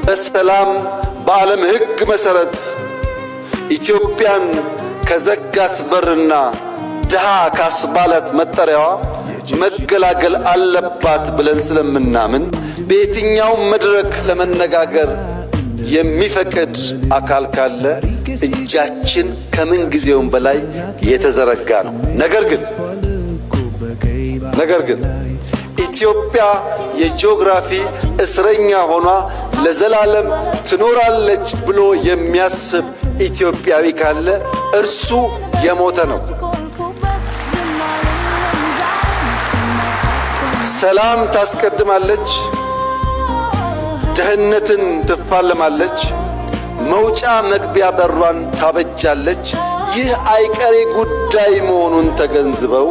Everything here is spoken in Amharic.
በሰላም በዓለም ሕግ መሠረት ኢትዮጵያን ከዘጋት በርና ድሃ ካስባላት መጠሪያዋ መገላገል አለባት ብለን ስለምናምን በየትኛውም መድረክ ለመነጋገር የሚፈቅድ አካል ካለ እጃችን ከምን ጊዜውም በላይ የተዘረጋ ነው። ነገር ግን ኢትዮጵያ የጂኦግራፊ እስረኛ ሆኗ ለዘላለም ትኖራለች ብሎ የሚያስብ ኢትዮጵያዊ ካለ እርሱ የሞተ ነው። ሰላም ታስቀድማለች፣ ድህነትን ትፋለማለች፣ መውጫ መግቢያ በሯን ታበጃለች። ይህ አይቀሬ ጉዳይ መሆኑን ተገንዝበው